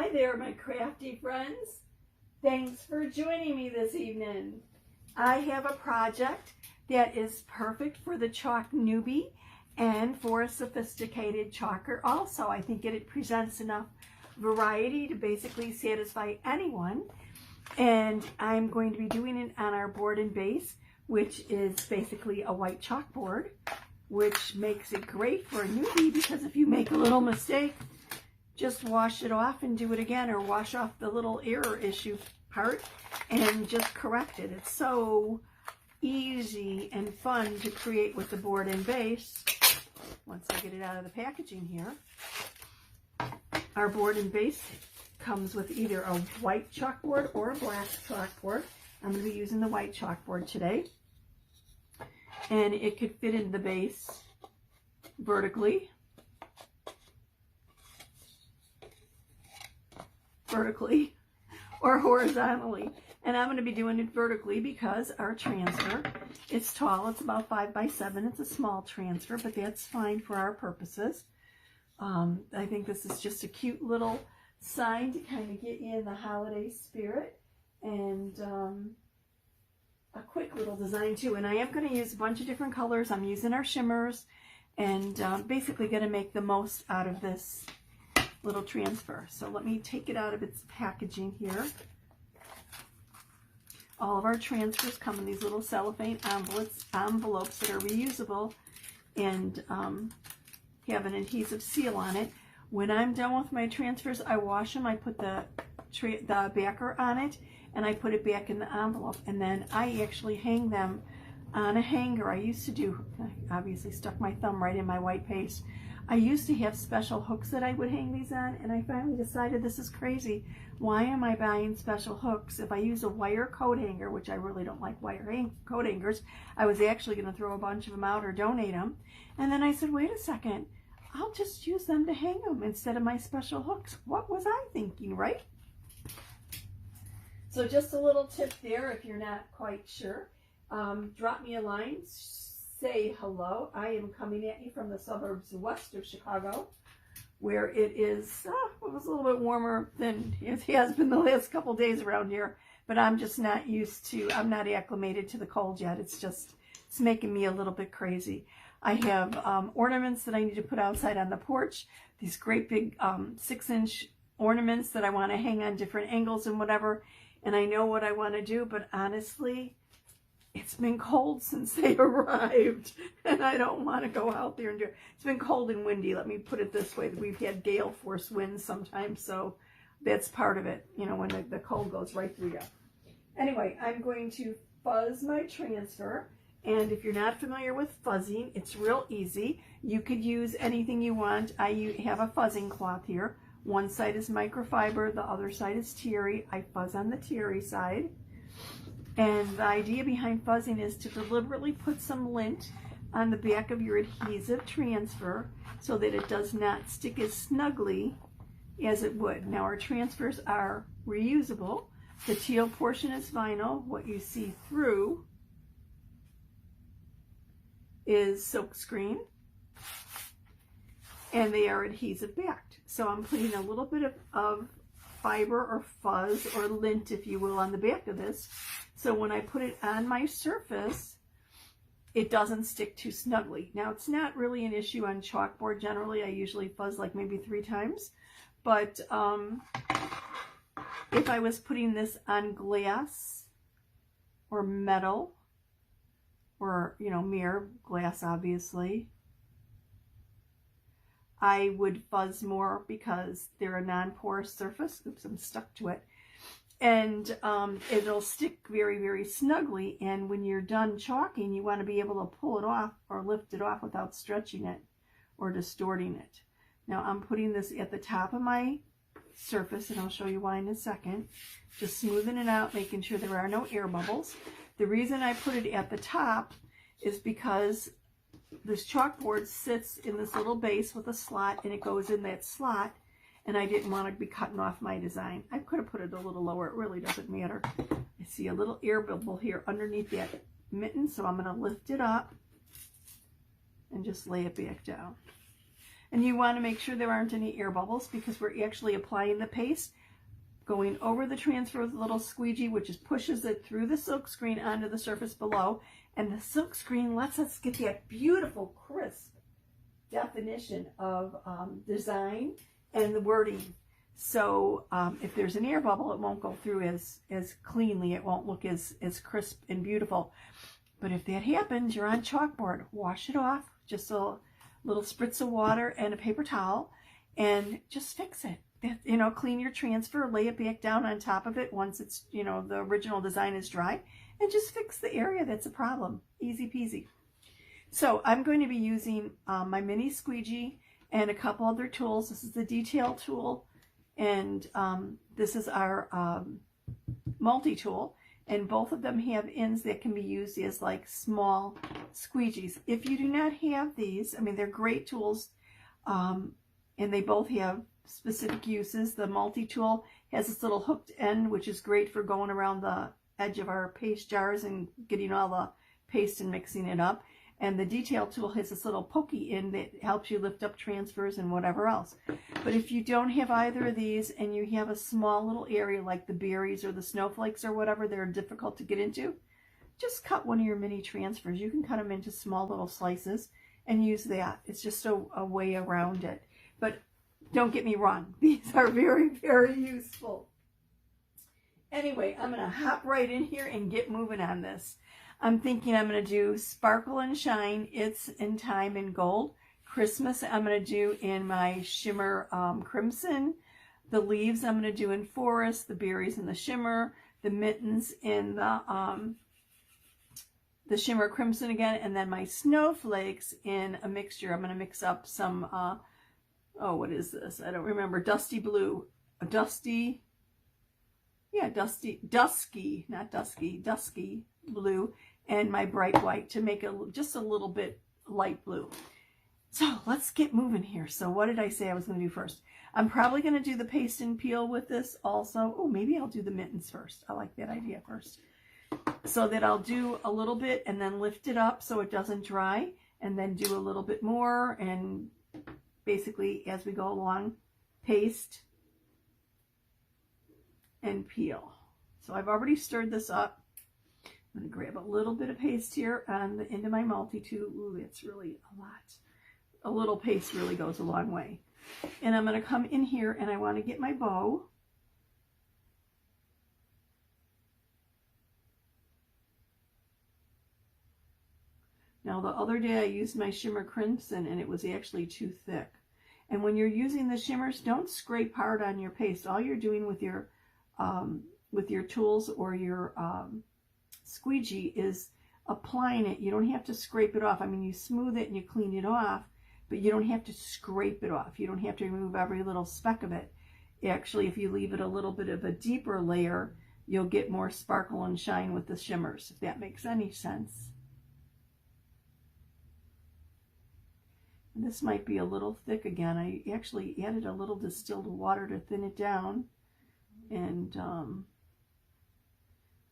Hi there, my crafty friends. Thanks for joining me this evening. I have a project that is perfect for the chalk newbie and for a sophisticated chalker also. I think it presents enough variety to basically satisfy anyone. And I'm going to be doing it on our board and base, which is basically a white chalkboard, which makes it great for a newbie because if you make a little mistake, just wash it off and do it again, or wash off the little error issue part and just correct it. It's so easy and fun to create with the board and base. Once I get it out of the packaging here, our board and base comes with either a white chalkboard or a black chalkboard. I'm going to be using the white chalkboard today. And it could fit in the base vertically, or horizontally. And I'm going to be doing it vertically because our transfer, it's tall, it's about 5 by 7. It's a small transfer, but that's fine for our purposes. I think this is just a cute little sign to kind of get you in the holiday spirit, and a quick little design too. And I am going to use a bunch of different colors. I'm using our shimmers, and basically going to make the most out of this little transfer. So let me take it out of its packaging here. All of our transfers come in these little cellophane envelopes that are reusable and have an adhesive seal on it. When I'm done with my transfers, I wash them. I put the backer on it, and I put it back in the envelope. And then I actually hang them on a hanger. I used to do, I obviously stuck my thumb right in my white paste. I used to have special hooks that I would hang these on, and I finally decided this is crazy. Why am I buying special hooks? If I use a wire coat hanger, which I really don't like wire coat hangers, I was actually going to throw a bunch of them out or donate them. And then I said, wait a second, I'll just use them to hang them instead of my special hooks. What was I thinking, right? So just a little tip there if you're not quite sure. Drop me a line. Say hello. I am coming at you from the suburbs west of Chicago, where it is, it was a little bit warmer than it has been the last couple days around here, but I'm just not used to, I'm not acclimated to the cold yet. It's making me a little bit crazy. I have ornaments that I need to put outside on the porch, these great big 6-inch ornaments that I want to hang on different angles and whatever, and I know what I want to do, but honestly, it's been cold since they arrived, and I don't want to go out there and do it. It's been cold and windy, let me put it this way. We've had gale force winds sometimes, so that's part of it, you know, when the cold goes right through you. Anyway, I'm going to fuzz my transfer, and if you're not familiar with fuzzing, it's real easy. You could use anything you want. I have a fuzzing cloth here. One side is microfiber, the other side is terry. I fuzz on the terry side. And the idea behind fuzzing is to deliberately put some lint on the back of your adhesive transfer so that it does not stick as snugly as it would. Now our transfers are reusable. The teal portion is vinyl. What you see through is silk screen, and they are adhesive backed. So I'm putting a little bit of fiber or fuzz or lint, if you will, on the back of this. So when I put it on my surface, it doesn't stick too snugly. Now, it's not really an issue on chalkboard. Generally, I usually fuzz like maybe 3 times. But if I was putting this on glass or metal or, you know, mirror glass, obviously, I would fuzz more because they're a non-porous surface. Oops, I'm stuck to it. And it'll stick very, very snugly. And when you're done chalking, you want to be able to pull it off or lift it off without stretching it or distorting it. Now I'm putting this at the top of my surface, and I'll show you why in a second. Just smoothing it out, making sure there are no air bubbles. The reason I put it at the top is because this chalkboard sits in this little base with a slot, and it goes in that slot, and I didn't want to be cutting off my design. I could have put it a little lower. It really doesn't matter. I see a little air bubble here underneath that mitten, so I'm going to lift it up and just lay it back down. And you want to make sure there aren't any air bubbles because we're actually applying the paste, going over the transfer with a little squeegee, which just pushes it through the silk screen onto the surface below. And the silk screen lets us get that beautiful, crisp definition of design and the wording. So if there's an air bubble, it won't go through as cleanly. It won't look as crisp and beautiful. But if that happens, you're on chalkboard. Wash it off, just a little spritz of water and a paper towel, and just fix it. You know, clean your transfer, lay it back down on top of it once it's, you know, the original design is dry, and just fix the area that's a problem. Easy peasy. So I'm going to be using my mini squeegee and a couple other tools. This is the detail tool, and this is our multi-tool. And both of them have ends that can be used as like small squeegees. If you do not have these, I mean, they're great tools, and they both have specific uses. The multi-tool has this little hooked end, which is great for going around the edge of our paste jars and getting all the paste and mixing it up. And the detail tool has this little pokey end that helps you lift up transfers and whatever else. But if you don't have either of these and you have a small little area like the berries or the snowflakes or whatever that are difficult to get into, just cut one of your mini transfers. You can cut them into small little slices and use that. It's just a way around it. But don't get me wrong, these are very, very useful. Anyway, I'm going to hop right in here and get moving on this. I'm thinking I'm going to do Sparkle and Shine, It's in Time in Gold. Christmas I'm going to do in my shimmer crimson. The leaves I'm going to do in forest. The berries in the shimmer. The mittens in the shimmer crimson again. And then my snowflakes in a mixture. I'm going to mix up some, oh, what is this? I don't remember. Dusty blue. Dusky, not dusky, dusky blue, and my bright white to make it just a little bit light blue. So let's get moving here. So what did I say I was going to do first? I'm probably going to do the paste and peel with this also. Oh, maybe I'll do the mittens first. I like that idea first. So that I'll do a little bit and then lift it up so it doesn't dry, and then do a little bit more, and basically as we go along, paste and peel. So I've already stirred this up. I'm going to grab a little bit of paste here on the end of my multi-tool. Ooh, it's really a lot. A little paste really goes a long way. And I'm going to come in here and I want to get my bow. Now the other day I used my shimmer crimson and it was actually too thick. And when you're using the shimmers, don't scrape hard on your paste. All you're doing with your tools or your squeegee is applying it. You don't have to scrape it off. I mean, you smooth it and you clean it off, but you don't have to scrape it off. You don't have to remove every little speck of it. Actually, if you leave it a little bit of a deeper layer, you'll get more sparkle and shine with the shimmers, if that makes any sense. And this might be a little thick again. I actually added a little distilled water to thin it down, and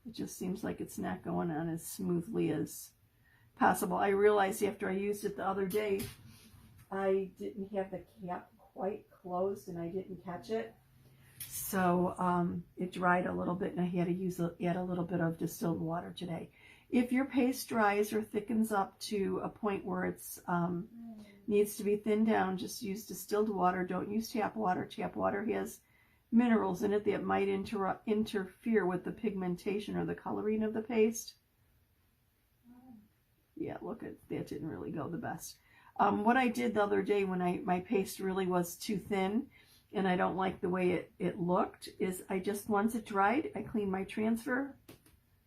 it just seems like it's not going on as smoothly as possible. I realized after I used it the other day, I didn't have the cap quite closed and I didn't catch it. So it dried a little bit and I had to add a little bit of distilled water today. If your paste dries or thickens up to a point where it's needs to be thinned down, just use distilled water. Don't use tap water. Tap water has minerals in it that might interfere with the pigmentation or the coloring of the paste. Yeah, look, that didn't really go the best. What I did the other day when my paste really was too thin and I don't like the way it looked is I just, once it dried, I cleaned my transfer,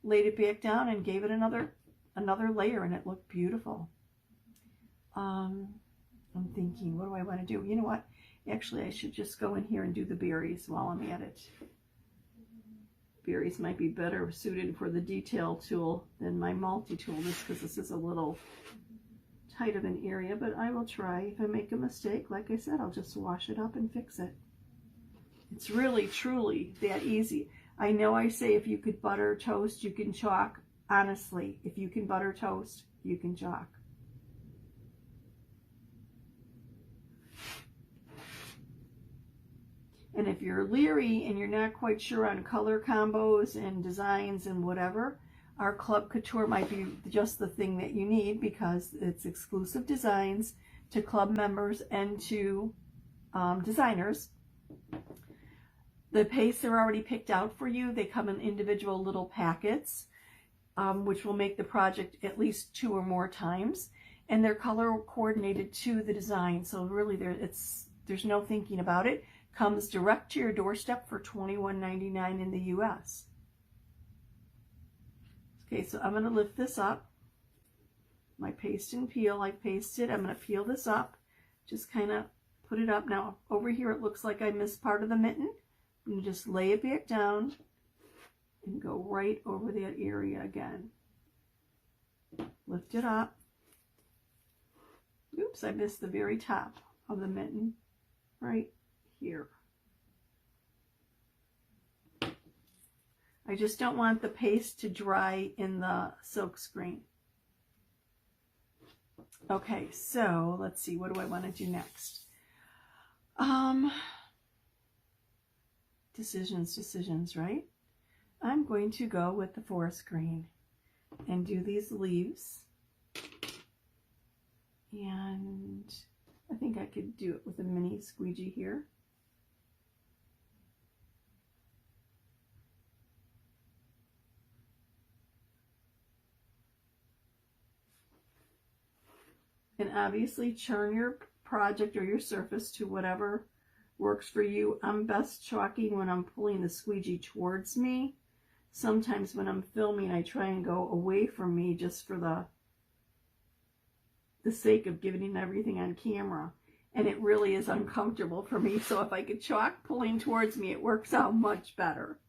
laid it back down and gave it another layer, and it looked beautiful. I'm thinking, what do I want to do? You know what? Actually, I should just go in here and do the berries while I'm at it. Berries might be better suited for the detail tool than my multi-tool, just because this is a little tight of an area, but I will try. If I make a mistake, like I said, I'll just wash it up and fix it. It's really, truly that easy. I know I say if you could butter toast, you can chalk. Honestly, if you can butter toast, you can chalk. And if you're leery and you're not quite sure on color combos and designs and whatever, our Club Couture might be just the thing that you need, because it's exclusive designs to club members and to designers. The pastes are already picked out for you. They come in individual little packets, which will make the project at least 2 or more times. And they're color coordinated to the design. So really there's no thinking about it. Comes direct to your doorstep for $21.99 in the US. Okay, so I'm going to lift this up. My paste and peel, I pasted. I'm going to peel this up. Just kind of put it up. Now, over here it looks like I missed part of the mitten. I'm going to just lay it back down and go right over that area again. Lift it up. Oops, I missed the very top of the mitten right here. I just don't want the paste to dry in the silk screen. Okay, so let's see, what do I want to do next? Decisions, right? I'm going to go with the forest green and do these leaves. And I think I could do it with a mini squeegee here. And obviously churn your project or your surface to whatever works for you. I'm best chalking when I'm pulling the squeegee towards me. Sometimes when I'm filming, I try and go away from me just for the sake of getting everything on camera. And it really is uncomfortable for me. So if I could chalk pulling towards me, it works out much better.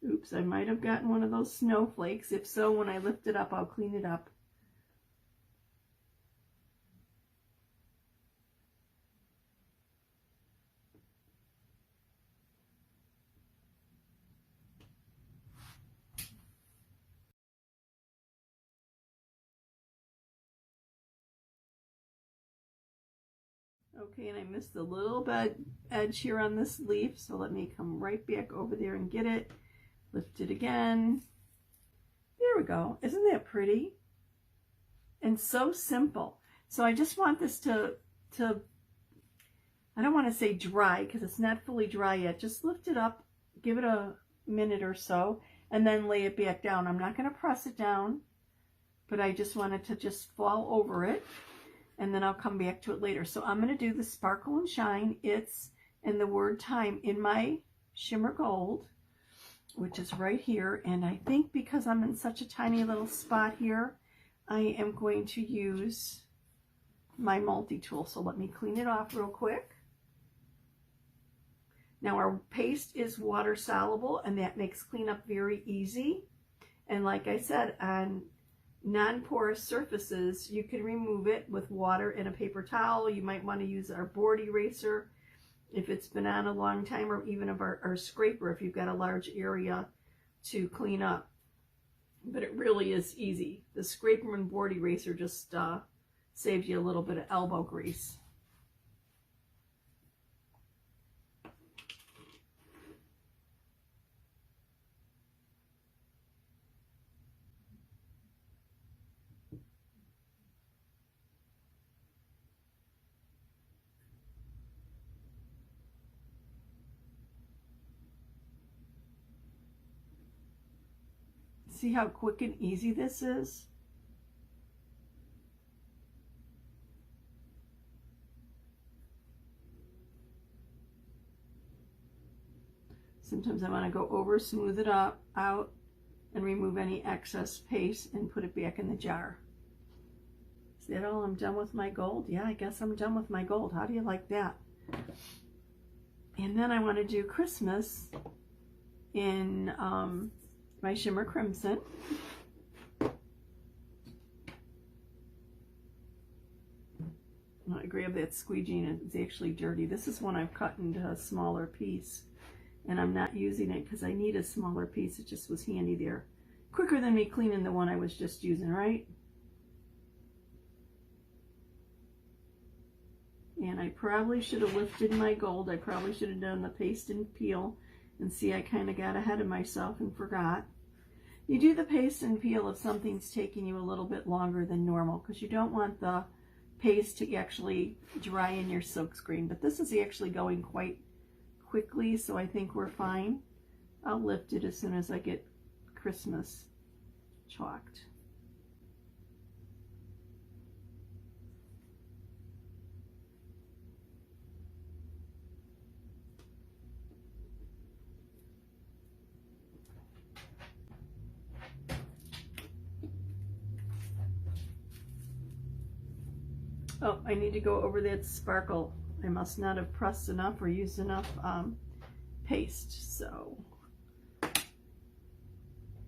Oops, I might have gotten one of those snowflakes. If so, when I lift it up, I'll clean it up. Okay, and I missed a little bit edge here on this leaf, so let me come right back over there and get it. Lift it again. There we go. Isn't that pretty? And so simple. So I just want this to I don't want to say dry because it's not fully dry yet. Just lift it up, give it a minute or so, and then lay it back down. I'm not going to press it down, but I just want it to just fall over it, and then I'll come back to it later. So I'm going to do the Sparkle and Shine. It's in the word time in my shimmer gold, which is right here. And I think because I'm in such a tiny little spot here, I am going to use my multi-tool. So let me clean it off real quick. Now our paste is water soluble, and that makes cleanup very easy. And like I said, on non-porous surfaces, you can remove it with water and a paper towel. You might want to use our board eraser if it's been on a long time, or even of our scraper if you've got a large area to clean up. But it really is easy. The scraper and board eraser just saves you a little bit of elbow grease. See how quick and easy this is? Sometimes I want to go over, smooth it out, and remove any excess paste and put it back in the jar. Is that all? I'm done with my gold? Yeah, I guess I'm done with my gold. How do you like that? And then I want to do Christmas in my shimmer crimson. I grab that squeegee and it's actually dirty. This is one I've cut into a smaller piece, and I'm not using it because I need a smaller piece. It just was handy there. Quicker than me cleaning the one I was just using, right? I probably should have lifted my gold. I probably should have done the paste and peel. And see, I kind of got ahead of myself and forgot. You do the paste and peel if something's taking you a little bit longer than normal, because you don't want the paste to actually dry in your silkscreen. But this is actually going quite quickly, so I think we're fine. I'll lift it as soon as I get Christmas chalked. Oh, I need to go over that sparkle. I must not have pressed enough or used enough paste, so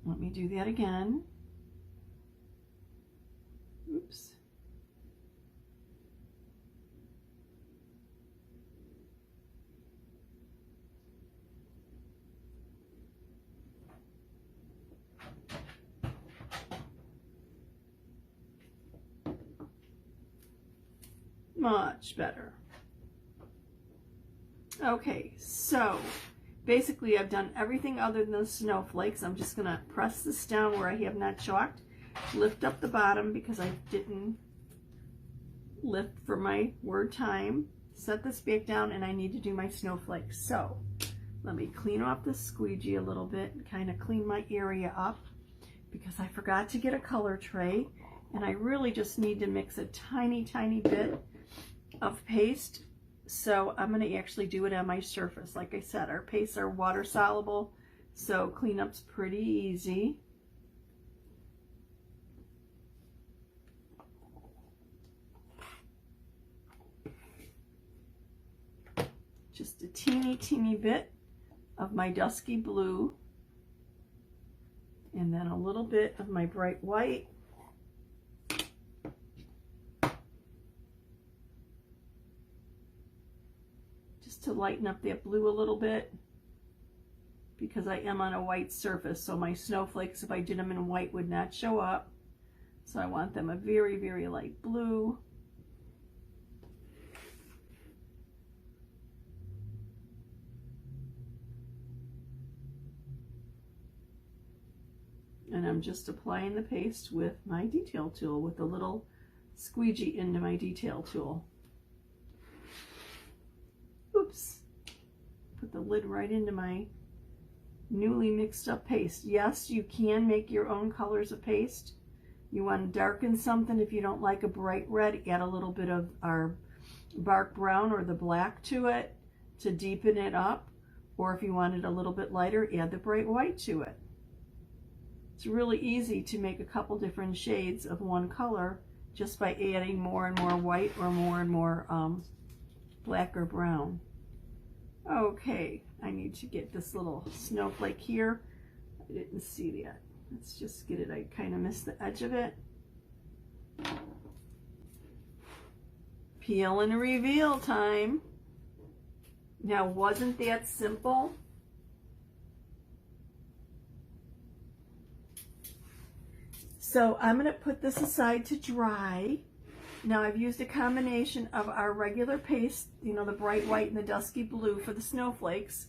let me do that again. Oops. Much better. Okay, so basically I've done everything other than the snowflakes. I'm just going to press this down where I have not chalked, lift up the bottom because I didn't lift for my word time, set this back down, and I need to do my snowflakes. So let me clean off the squeegee a little bit and kind of clean my area up because I forgot to get a color tray, and I really just need to mix a tiny bit of paste. So I'm going to actually do it on my surface. Like I said, our pastes are water soluble, so cleanup's pretty easy. Just a teeny bit of my dusky blue, and then a little bit of my bright white. To lighten up that blue a little bit, because I am on a white surface, so my snowflakes, if I did them in white, would not show up. So I want them a very light blue. And I'm just applying the paste with my detail tool, with a little squeegee into my detail tool. Oops, put the lid right into my newly mixed up paste. Yes, you can make your own colors of paste. You want to darken something. If you don't like a bright red, add a little bit of our bark brown or the black to it to deepen it up. Or if you want it a little bit lighter, add the bright white to it. It's really easy to make a couple different shades of one color just by adding more and more white or more and more black or brown. Okay, I need to get this little snowflake here. I didn't see that. Let's just get it. I kind of missed the edge of it. Peel and reveal time. Now, wasn't that simple? So I'm going to put this aside to dry. Now I've used a combination of our regular paste, you know, the bright white and the dusky blue for the snowflakes,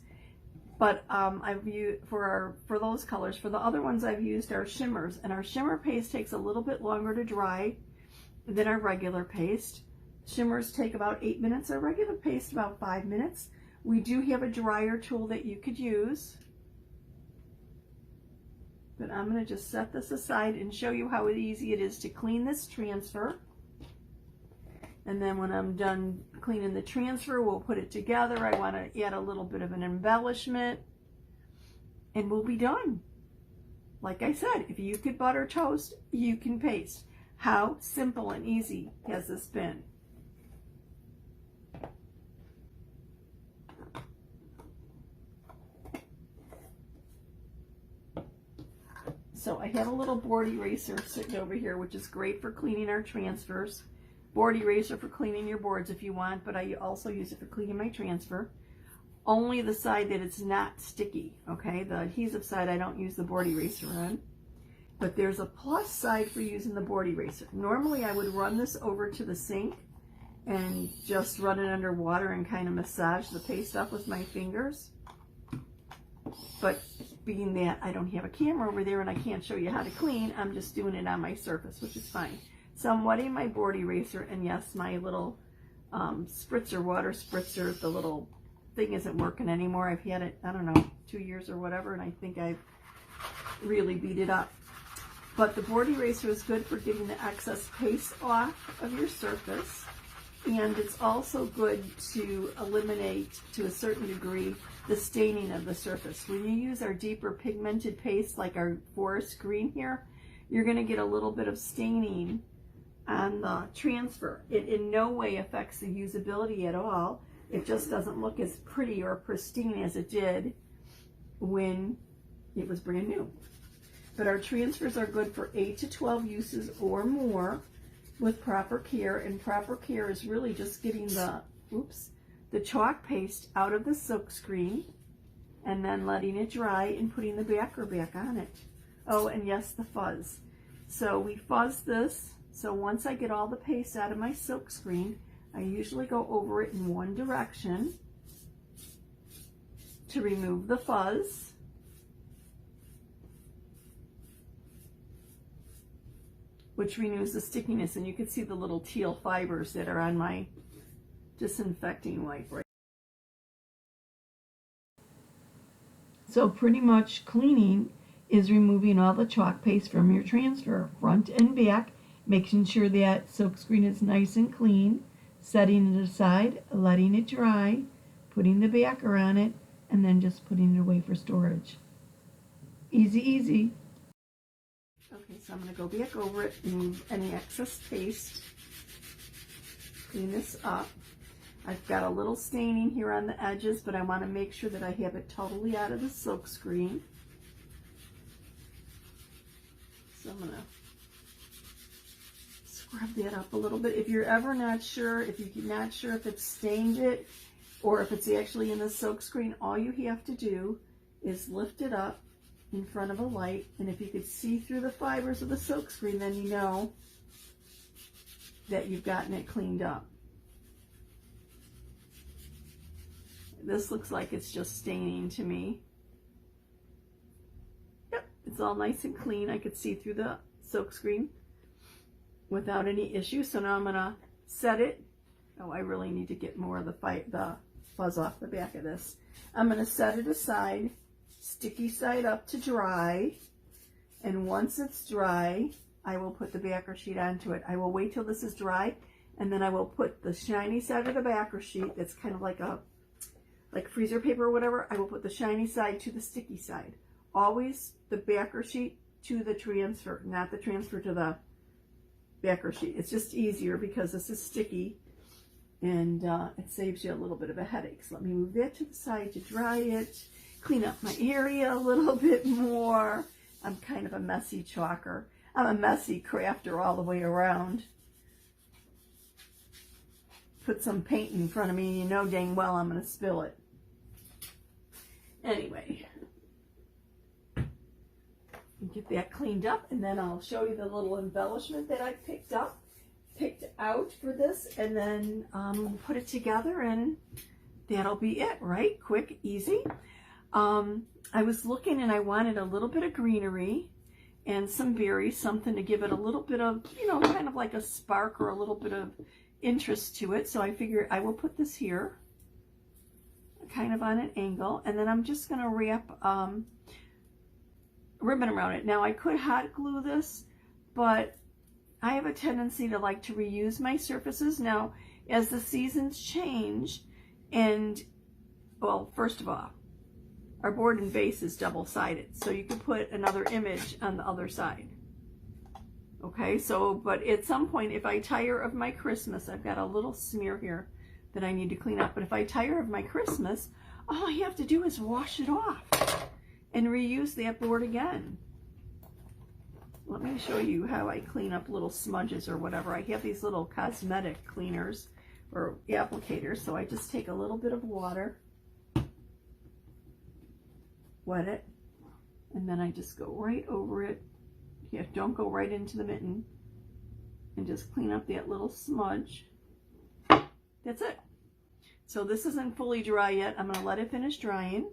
but I've used for those colors. For the other ones, I've used our shimmers, and our shimmer paste takes a little bit longer to dry than our regular paste. Shimmers take about 8 minutes, our regular paste about 5 minutes. We do have a dryer tool that you could use, but I'm going to just set this aside and show you how easy it is to clean this transfer. And then when I'm done cleaning the transfer, we'll put it together. I want to add a little bit of an embellishment, and we'll be done. Like I said, if you could butter toast, you can paste. How simple and easy has this been? So I have a little board eraser sitting over here, which is great for cleaning our transfers. Board eraser for cleaning your boards if you want, but I also use it for cleaning my transfer. Only the side that it's not sticky, okay? The adhesive side I don't use the board eraser on. But there's a plus side for using the board eraser. Normally I would run this over to the sink and just run it under water and kind of massage the paste off with my fingers. But being that I don't have a camera over there and I can't show you how to clean, I'm just doing it on my surface, which is fine. So I'm wetting my board eraser, and yes, my little spritzer, water spritzer, the little thing isn't working anymore. I've had it, I don't know, 2 years or whatever, and I think I've really beat it up. But the board eraser is good for getting the excess paste off of your surface, and it's also good to eliminate, to a certain degree, the staining of the surface. When you use our deeper pigmented paste, like our forest green here, you're going to get a little bit of staining on the transfer. It in no way affects the usability at all. It just doesn't look as pretty or pristine as it did when it was brand new. But our transfers are good for 8 to 12 uses or more with proper care, and proper care is really just getting the chalk paste out of the silk screen and then letting it dry and putting the backer back on it. Oh, and yes, the fuzz. So we fuzz this. So once I get all the paste out of my silk screen, I usually go over it in one direction to remove the fuzz. Which renews the stickiness, and you can see the little teal fibers that are on my disinfecting wipe right. So pretty much cleaning is removing all the chalk paste from your transfer, front and back, making sure that silk screen is nice and clean, setting it aside, letting it dry, putting the backer on it, and then just putting it away for storage. Easy, easy. Okay, so I'm going to go back over it, remove any excess paste, clean this up. I've got a little staining here on the edges, but I want to make sure that I have it totally out of the silk screen. So I'm going to scrub that up a little bit. If you're ever not sure, if you're not sure if it's stained it or if it's actually in the silk screen, all you have to do is lift it up in front of a light, and if you could see through the fibers of the silk screen, then you know that you've gotten it cleaned up. This looks like it's just staining to me. Yep, it's all nice and clean. I could see through the silk screen without any issue. So now I'm going to set it. Oh, I really need to get more of the fuzz off the back of this. I'm going to set it aside, sticky side up to dry, and once it's dry, I will put the backer sheet onto it. I will wait till this is dry, and then I will put the shiny side of the backer sheet that's kind of like freezer paper or whatever. I will put the shiny side to the sticky side. Always the backer sheet to the transfer, not the transfer to the backer sheet. It's just easier because this is sticky, and it saves you a little bit of a headache. So let me move that to the side to dry it, clean up my area a little bit more. I'm kind of a messy chalker. I'm a messy crafter all the way around. Put some paint in front of me and you know dang well I'm going to spill it. Anyway, get that cleaned up, and then I'll show you the little embellishment that I picked out for this, and then put it together, and that'll be it, right? Quick, easy. I was looking and I wanted a little bit of greenery and some berries, something to give it a little bit of, you know, kind of like a spark or a little bit of interest to it. So I figured I will put this here, kind of on an angle, and then I'm just going to wrap ribbon around it. Now I could hot glue this, but I have a tendency to like to reuse my surfaces. Now, as the seasons change, and, well, first of all, our board and base is double-sided, so you could put another image on the other side. Okay, so, but at some point, if I tire of my Christmas, I've got a little smear here that I need to clean up, but if I tire of my Christmas, all I have to do is wash it off and reuse that board again. Let me show you how I clean up little smudges or whatever. I have these little cosmetic cleaners or applicators, so I just take a little bit of water, wet it, and then I just go right over it. Yeah, don't go right into the mitten, and just clean up that little smudge. And That's it. So this isn't fully dry yet. I'm going to let it finish drying.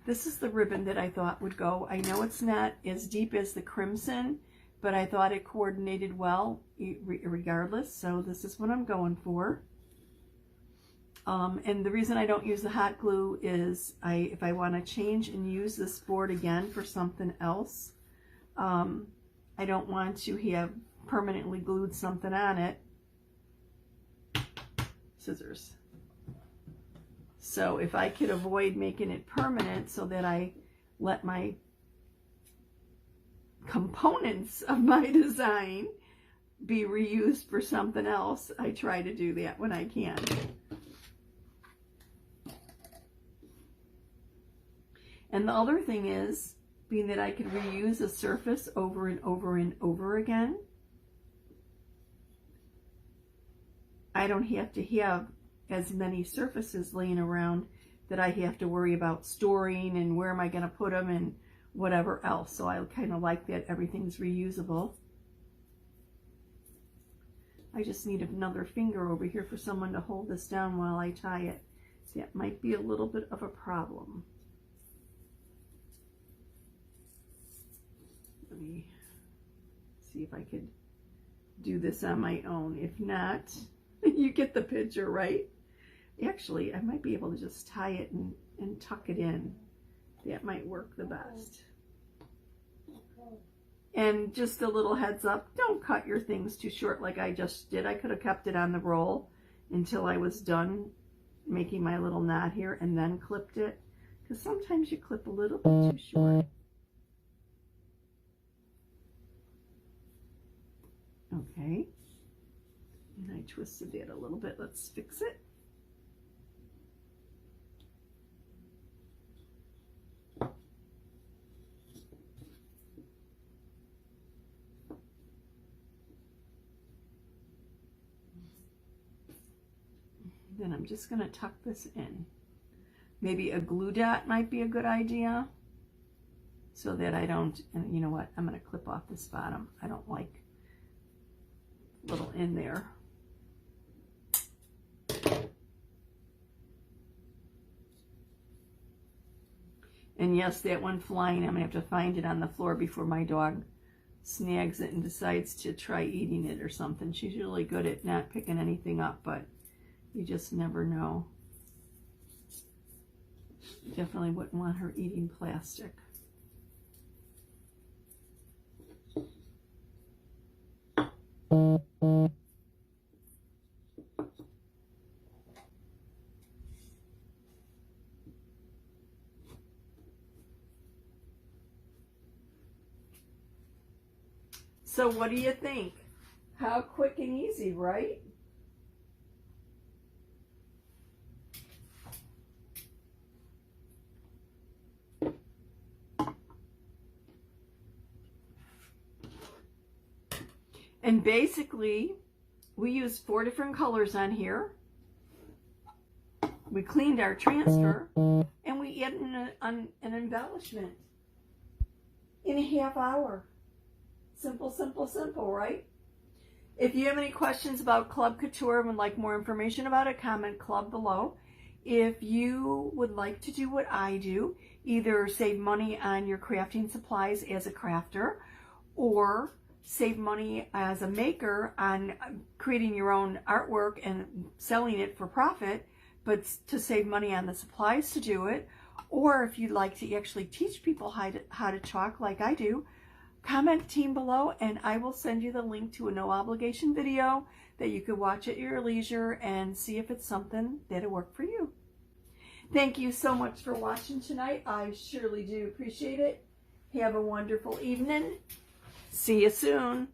This is the ribbon that I thought would go. I know it's not as deep as the crimson, but I thought it coordinated well regardless. So this is what I'm going for. And the reason I don't use the hot glue is if I want to change and use this board again for something else, I don't want to have permanently glued something on it. Scissors. So if I could avoid making it permanent so that I let my components of my design be reused for something else, I try to do that when I can. And the other thing is, being that I could reuse a surface over and over and over again, I don't have to have as many surfaces laying around that I have to worry about storing and where am I going to put them and whatever else. So I kind of like that everything's reusable. I just need another finger over here for someone to hold this down while I tie it. That might be a little bit of a problem. Let me see if I could do this on my own. If not, you get the picture, right? Actually, I might be able to just tie it and tuck it in. That might work the best. And just a little heads up, don't cut your things too short like I just did. I could have kept it on the roll until I was done making my little knot here and then clipped it. Because sometimes you clip a little bit too short. Okay. And I twisted it a little bit. Let's fix it. Then I'm just going to tuck this in. Maybe a glue dot might be a good idea so that I don't, and you know what, I'm going to clip off this bottom. I don't like little in there. And yes, that one flying, I'm going to have to find it on the floor before my dog snags it and decides to try eating it or something. She's really good at not picking anything up, but you just never know. Definitely wouldn't want her eating plastic. So what do you think? How quick and easy, right? And basically, we used 4 different colors on here. We cleaned our transfer, and we added an embellishment in a half hour. Simple, simple, simple, right? If you have any questions about Club Couture and would like more information about it, comment club below. If you would like to do what I do, either save money on your crafting supplies as a crafter, or save money as a maker on creating your own artwork and selling it for profit, but to save money on the supplies to do it, or if you'd like to actually teach people how to chalk like I do, comment team below and I will send you the link to a no obligation video that you could watch at your leisure and see if it's something that'll work for you. Thank you so much for watching tonight. I surely do appreciate it. Have a wonderful evening. See you soon.